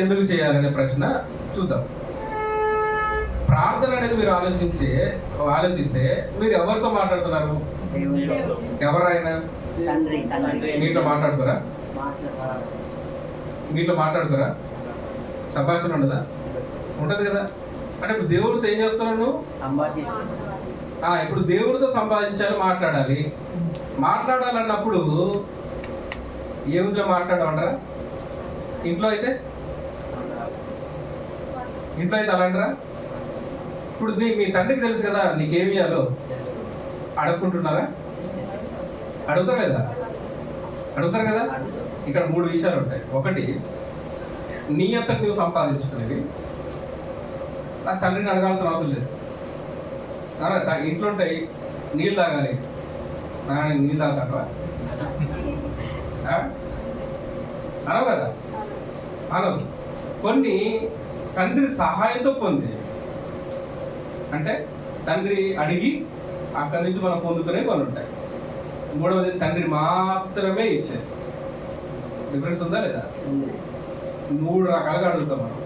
ఎందుకు చేయాలనే ప్రశ్న చూద్దాం. ప్రార్థన అనేది మీరు ఆలోచిస్తే మీరు ఎవరితో మాట్లాడుతున్నారు? ఎవరైనా మీతో మాట్లాడుకోరా? మీతో మాట్లాడుకోరా? సంభాషణ ఉండదా? ఉంటది కదా. అంటే ఇప్పుడు దేవుడితో ఏం చేస్తున్నావు నువ్వు? ఇప్పుడు దేవుడితో సంపాదించాలి, మాట్లాడాలన్నప్పుడు ఏమితో మాట్లాడమంటారా? ఇంట్లో అయితే అలా అంటారా? ఇప్పుడు మీ తండ్రికి తెలుసు కదా నీకేమి ఇవ్వాలో. అడుక్కుంటున్నారా? అడుగుతారు కదా. ఇక్కడ 3 విషయాలు ఉంటాయి. ఒకటి, నీ అంతకు నువ్వు సంపాదించుకునేవి. ఆ తండ్రిని అడగాల్సిన అవసరం లేదు. ఇంట్లో ఉంటాయి, నీళ్ళు తాగాలి, నీళ్ళు తాగుతావా? అనవు కదా, అనవు. కొన్ని తండ్రి సహాయంతో పొంది, అంటే తండ్రి అడిగి అక్కడి నుంచి మనం పొందుకునే కొన్ని ఉంటాయి. మూడవది, తండ్రి మాత్రమే ఇచ్చేది. డిఫరెన్స్ ఉందా లేదా? 3 రకాలుగా అడుగుతాం మనం.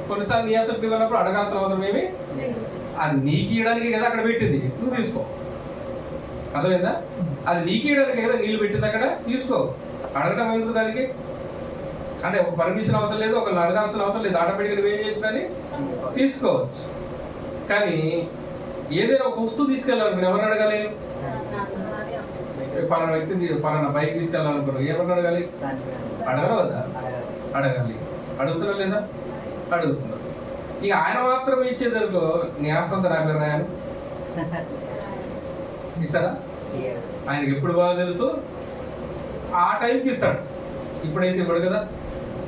కొన్నిసార్లు నీ అంతటి ఇవ్వనప్పుడు అడగాల్సిన అవసరం ఏమి, అది నీకు ఇవ్వడానికి కదా అక్కడ పెట్టింది, నువ్వు తీసుకో. అర్థమైందా? అది నీకు ఇవ్వడానికి కదా నీళ్ళు పెట్టింది, అక్కడ తీసుకో. అడగటం ఎందుకు దానికి? అంటే ఒక పర్మిషన్ అవసరం లేదు, ఒకరిని అడగాల్సిన అవసరం లేదు. ఆటోమేటిక్గా నువ్వేం చేసినని తీసుకోవచ్చు. కానీ ఏదైనా ఒక వస్తువు తీసుకెళ్ళాలనుకుని ఎవరిని అడగాలి? పలానా వ్యక్తి పలానా బైక్ తీసుకెళ్ళాలనుకున్నావు, ఎవరిని అడగాలి? అడగరా వద్దా? అడగాలి. అడుగుతున్నా లేదా? అడుగుతున్నా. ఇక ఆయన మాత్రమే ఇచ్చేదనుకో, నీ ఆస్తంతా నాకు రాయాలి ఇస్తాడా? ఆయనకి ఎప్పుడు బాగా తెలుసు, ఆ టైంకి ఇస్తాడు. ఇప్పుడైతే ఇవ్వడు కదా.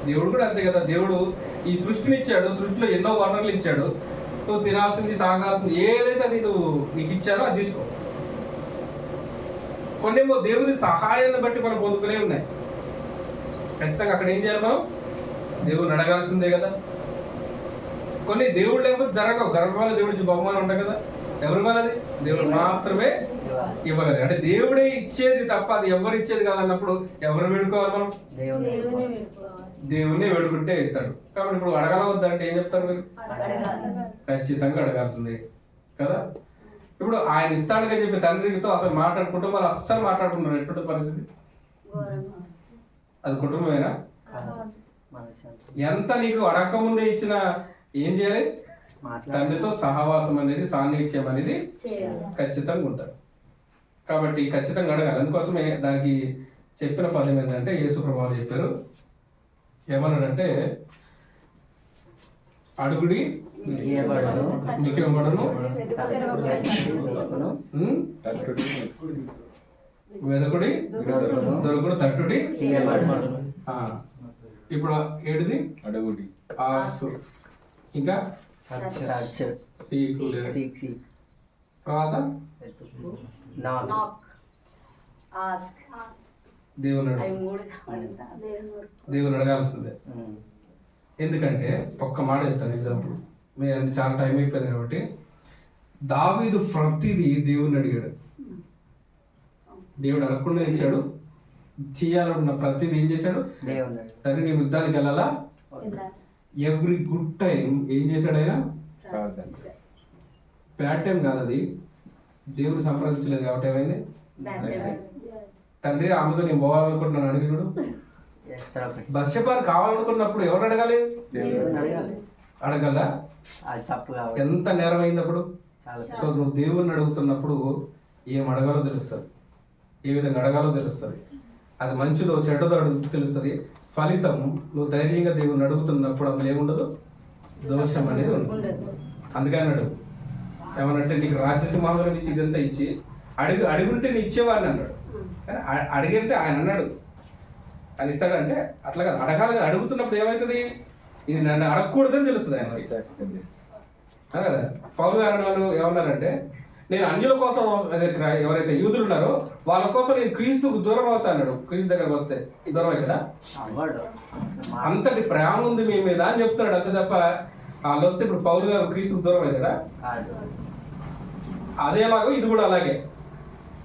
దేవుడు కూడా అంతే కదా. దేవుడు ఈ సృష్టిని ఇచ్చాడు, సృష్టిలో ఎన్నో వనరులు ఇచ్చాడు. నువ్వు తినాల్సింది, తాగాల్సింది ఏదైతే అది నీకు ఇచ్చారో అది తీసుకో. కొన్నేమో దేవుని సహాయాన్ని బట్టి మనం పొందుకునే ఉన్నాయి. ఖచ్చితంగా అక్కడ ఏం చేయాలి మనం? దేవుడిని అడగాల్సిందే కదా. కొన్ని దేవుడు లేకపోతే జరగవు. గర్భాలు దేవుడి బహుమానం ఉంటాయి కదా. ఎవరి వాళ్ళది? దేవుడు మాత్రమే ఇవ్వగలరు. అంటే దేవుడే ఇచ్చేది తప్ప అది ఎవరు ఇచ్చేది కాదన్నప్పుడు ఎవరు వేడుకోవాలి మనం? దేవుణ్ణి వేడుకుంటే ఇస్తాడు. కాబట్టి ఇప్పుడు అడగలవద్దంటే ఏం చెప్తారు మీరు? ఖచ్చితంగా అడగాల్సిందే కదా. ఇప్పుడు ఆయన ఇస్తాడు అని చెప్పి తండ్రితో అసలు కుటుంబాలు అస్సలు మాట్లాడుకుంటున్నారు. ఎటువంటి పరిస్థితి అది? కుటుంబమేనా? ఎంత నీకు అడగక ముందే ఇచ్చిన ఏం చేయాలి? తండ్రితో సహవాసం అనేది, సాన్నిధ్యం అనేది ఖచ్చితంగా ఉంటుంది. కాబట్టి ఖచ్చితంగా అడగాలి. అందుకోసమే దానికి చెప్పిన పదం ఏంటంటే, యేసు ప్రభువు చెప్పారు, ఏమన్నాడంటే, అడుగుడి మీకు ఇవ్వబడును, వెదకుడి దొరుకుడు, తట్టుడి. ఇప్పుడు ఏడిది? అడుగుడి, ఆసు, ఇంకా తర్వాత దేవుని అడగాల్సిందే. ఎందుకంటే ఒక్క మాట చెప్తాను ఎగ్జాంపుల్, మీరు చాలా టైం అయిపోయింది కాబట్టి. దావీదు ప్రతిదీ దేవుని అడిగాడు. దేవుడు అడగకుండా ఇచ్చాడు. చేయాలన్న ప్రతిదీ ఏం చేశాడు? తను నీ యుద్ధానికి వెళ్ళాలా, ఎవ్రీ గుడ్ టైం ఏం చేశాడు ఆయన? బ్యాడ్ టైం కాదు అది, దేవుడు సంప్రదించలేదు కాబట్టి ఏమైంది? తండ్రి ఆమెతో నేను పోవాలనుకుంటున్నాను అడిగినాడు. బత్షెబా కావాలనుకున్నప్పుడు ఎవరు అడగాలి? అడగలరా? ఎంత నేరం అయింది అప్పుడు. సో నువ్వు దేవుడిని అడుగుతున్నప్పుడు ఏం అడగాలో తెలుస్తుంది, ఏ విధంగా అడగాలో తెలుస్తుంది. అది మంచిదో చెడ్డదో అడుగు తెలుస్తుంది. ఫలితం నువ్వు ధైర్యంగా దేవుడిని అడుగుతున్నప్పుడు అందులో ఏముండదు, దోషం అనేది ఉండదు. అందుకే అన్నాడు, ఏమనంటే నీకు రాజ్యసింహాసనం ఇచ్చి ఇదంతా ఇచ్చి అడుగుంటే నీ ఇచ్చేవాడిని అన్నాడు. కానీ అడిగంటే ఆయన అన్నాడు అని ఇస్తాడంటే అట్లా కాదు, అడగాలి. అడుగుతున్నప్పుడు ఏమవుతుంది? ఇది నన్ను అడగకూడదని తెలుస్తుంది ఆయన కదా. పౌలు గారు వాళ్ళు ఏమన్నారంటే, నేను అన్యుల కోసం, ఎవరైతే యూదులు ఉన్నారో వాళ్ళ కోసం నేను క్రీస్తుకు దూరం అవుతా అన్నాడు. క్రీస్తు దగ్గరకు వస్తే దూరం అవుతాడా? అంతటి ప్రేమ ఉంది మీ మీద అని చెప్తున్నాడు. అంతే తప్ప వాళ్ళు వస్తే ఇప్పుడు పౌలు గారు క్రీస్తుకు దూరం అవుతాడా? అదేలాగో ఇది కూడా అలాగే.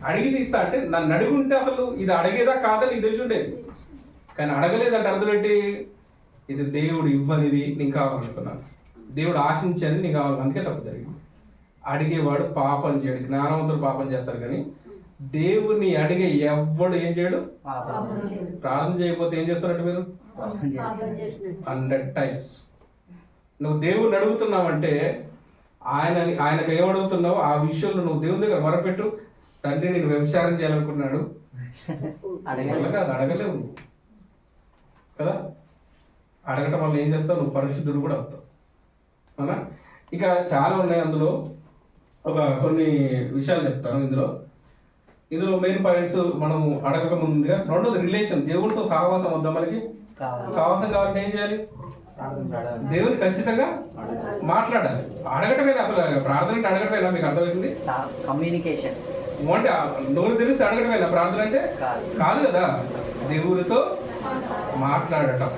అడిగి తీస్తా అంటే నన్ను అడుగుంటే అసలు ఇది అడిగేదా కాదని ఇది తెలిసి ఉండేది. కానీ అడగలేదంటే అర్థం ఏంటి? ఇది దేవుడు ఇవ్వనిది నీకు కావాలనుకున్నాను, దేవుడు ఆశించేది నీకు కావాలి, అందుకే తప్పు జరిగింది. అడిగేవాడు పాపం చేయడు, జ్ఞానవంతుడు పాపం చేస్తాడు, కానీ దేవుణ్ణి అడిగే ఎవ్వడు ఏం చేయడు. ప్రార్థన చేయకపోతే ఏం చేస్తారంటే మీరు 100 times నువ్వు దేవుణ్ణి అడుగుతున్నావంటే ఆయనకు ఏమడుగుతున్నావు ఆ విషయంలో నువ్వు దేవుని దగ్గర మొరపెట్టు. తండ్రి నేను వ్యభిచారం చేయాలనుకున్నాడు, అడగలేవు కదా. అడగటం వల్ల ఏం చేస్తావు, నువ్వు పరిశుద్ధుడు కూడా అవుతావు, అవునా. ఇక చాలా ఉన్నాయి, అందులో కొన్ని విషయాలు చెప్తాను. ఇందులో మెయిన్ పాయింట్స్ మనము అడగక ముందుగా. రెండోది రిలేషన్, దేవుడితో సహవాసం వద్దాం. మనకి సహవాసం కావాలంటే ఏం చేయాలి, దేవుని ఖచ్చితంగా మాట్లాడాలి. అడగటమేనా అసలు ప్రార్థన అంటే? అడగటమేనా? మీకు అర్థమవుతుంది కమ్యూనికేషన్ అంటే నోరు తెలిసి అడగటమేనా ప్రార్థన అంటే? కాదు కదా. దేవుడితో మాట్లాడటం,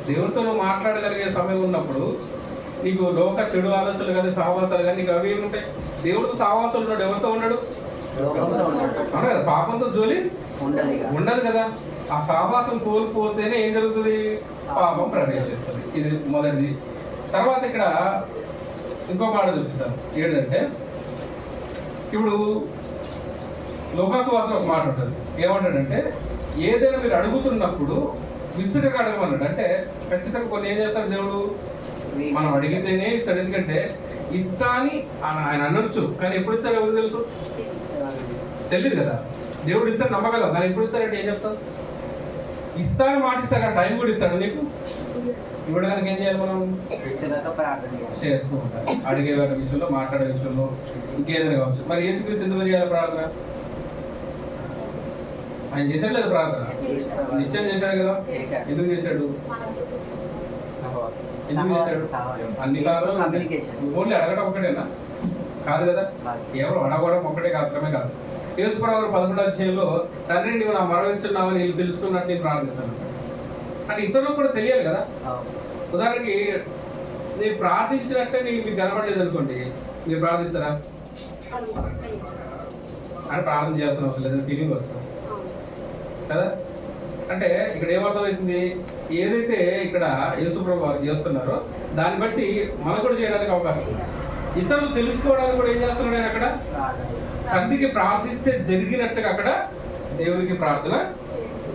దేవుడితో నువ్వు మాట్లాడగలిగే సమయం ఉన్నప్పుడు నీకు లోక చెడు ఆలోచనలు కానీ సహవాసాలు కానీ నీకు అవి ఏముంటాయి. దేవుడితో సహవాసాలు ఉన్నాడు, ఎవరితో ఉన్నాడు? అవును కదా. పాపంతో జోలి ఉండదు కదా. ఆ సహవాసం కోల్పోతేనే ఏం జరుగుతుంది, పాపం ప్రవేశిస్తుంది. ఇది మొదటిది. తర్వాత ఇక్కడ ఇంకో మాట చూపిస్తాను. ఏంటంటే ఇప్పుడు లోకాసు వార్తలో ఒక మాట ఉంటుంది. ఏమంటాడంటే ఏదైనా మీరు అడుగుతున్నప్పుడు విసుగగా అడగమన్నాడు. అంటే ఖచ్చితంగా కొన్ని ఏం చేస్తాడు దేవుడు, మనం అడిగితేనే ఇస్తాడు. ఎందుకంటే ఇస్తా అని ఆయన అనొచ్చు, కానీ ఎప్పుడు ఇస్తాడు ఎవరు తెలుసు, తెలియదు కదా. దేవుడు ఇస్తాడు నమ్మగలం, కానీ ఎప్పుడు ఇస్తాడంటే ఏం చెప్తాం, ఇస్తాను మాట ఇస్తాడు, టైం కూడా ఇస్తాడు నీకు. ఇవ్వడానికి ఏం చేయాలి, మనం చేస్తూ ఉంటాం. అడిగే విషయంలో, మాట్లాడే విషయంలో, ఇంకేదైనా కావచ్చు. మరి యేసుక్రీస్తు ఎందుకు చేయాలి ప్రార్థన? ఆయన చేశాడు లేదా ప్రార్థన? నిత్యం చేశాడు కదా. ఎందుకు చేశాడు? ఎందుకు చేశాడు? అన్ని కాలం ఓన్లీ అడగడం ఒకటేనా? కాదు కదా. ఎవరు అడగడం ఒకటే మాత్రమే కాదు. యేసుప్రభువు 11వ అధ్యాయంలో తండ్రి నువ్వు నా మరణించున్నావని వీళ్ళు తెలుసుకున్నట్టు నేను ప్రార్థిస్తాను అంటే ఇతరులకు కూడా తెలియాలి కదా. ఉదాహరణకి నేను ప్రార్థించినట్టే మీకు కనపడలేదు అనుకోండి, మీరు ప్రార్థిస్తారా? అని ప్రార్థన చేయాల్సిన అవసరం లేదు, ఫీలింగ్ వస్తుంది కదా. అంటే ఇక్కడ ఏమర్థమవుతుంది, ఏదైతే ఇక్కడ యేసుప్రభువు వారు చేస్తున్నారో దాన్ని బట్టి మనం కూడా చేయడానికి అవకాశం ఉంది. ఇతరులు తెలుసుకోవడానికి కూడా ఏం చేస్తున్నాడు ఆయన అక్కడ, తండ్రికి ప్రార్థిస్తే జరిగినట్టుగా అక్కడ దేవునికి ప్రార్థన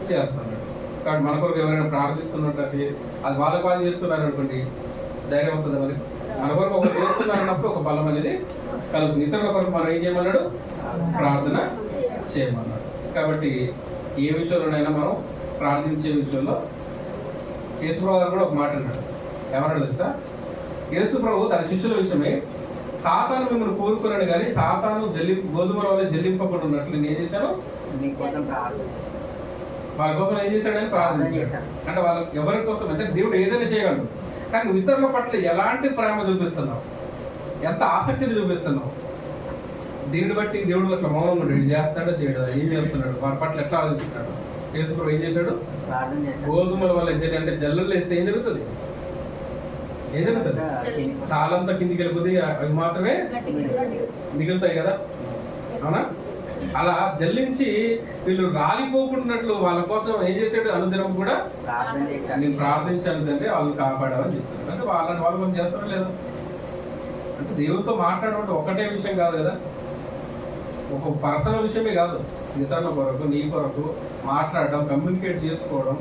చేస్తున్నాడు. కాబట్టి మన కొరకు ఎవరైనా ప్రార్థిస్తున్నట్టు అది వాళ్ళకి వాళ్ళు చేసుకున్నారు అనుకోండి, ధైర్యం వస్తుంది. మరి మన కొరకు ఒక చేస్తున్నారు అన్నప్పుడు ఒక బలం అనేది కలుగుతుంది. ఇతరుల కొరకు మనం ఏం చేయమన్నాడు, ప్రార్థన చేయమన్నాడు. కాబట్టి ఏ విషయంలోనైనా మనం ప్రార్థించే విషయంలో యేసుప్రభువు గారు కూడా ఒక మాట అన్నాడు. ఏమన్నాడు తెలుసా? యేసుప్రభువు తన శిష్యుల విషయమే సాతాను మిమ్మల్ని కోరుకున్నాడు, కానీ సాతాను గోధుమల వల్ల జల్లింపకుండా ఉన్నట్లు నేను ఏం చేశాను, వాళ్ళ కోసం ఏం చేశాడని ప్రార్థించాడు. అంటే వాళ్ళ ఎవరి కోసం అంటే దేవుడు ఏదైనా చేయగలడు, కానీ నువ్వు ఇతరుల పట్ల ఎలాంటి ప్రేమ చూపిస్తున్నావు, ఎంత ఆసక్తిని చూపిస్తున్నావు, దీన్ని బట్టి దేవుడు అట్లా మౌనంగా ఉంటాడు. చేస్తాడో చేయడా, ఏం చేస్తున్నాడు, వారి పట్ల ఎట్లా ఆలోచిస్తున్నాడు. యేసుప్రభువు ఏం చేశాడు, గోధుమల వల్ల అంటే జల్లలు వేస్తే ఏం జరుగుతుంది, ఏం జరుగుతుంది, తాళంతా కిందికి వెళ్ళిపోతే అవి మాత్రమే మిగులుతాయి కదా, అవునా. అలా జల్లించి వీళ్ళు రాలిపోకున్నట్లు వాళ్ళ కోసం ఏం చేశాడు, అనుదినం కూడా నేను ప్రార్థించాను తండ్రి వాళ్ళని కాపాడామని చెప్తాను. అంటే వాళ్ళని వాళ్ళు కొంచెం చేస్తారో లేదా అంటే దేవుడితో మాట్లాడడం ఒకటే విషయం కాదు కదా, ఒక పర్సనల్ విషయమే కాదు. ఇతరుల కొరకు, నీ కొరకు మాట్లాడడం, కమ్యూనికేట్ చేసుకోవడం.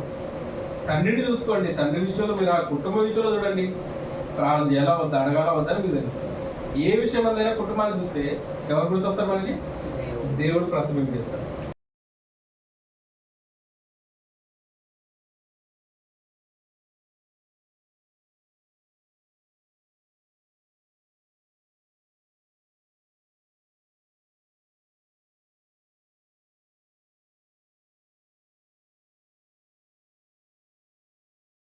తండ్రిని చూసుకోండి, తండ్రి విషయంలో మీరు ఆ కుటుంబ విషయంలో చూడండి, ప్రార్థన ఎలా వద్దా, అడగాల వద్దని మీకు తెలుస్తుంది. ఏ విషయం అందైనా కుటుంబాన్ని చూస్తే ఎవరు గుర్తొస్తారు మనకి, దేవుడు ప్రతిబింబిస్తాడు.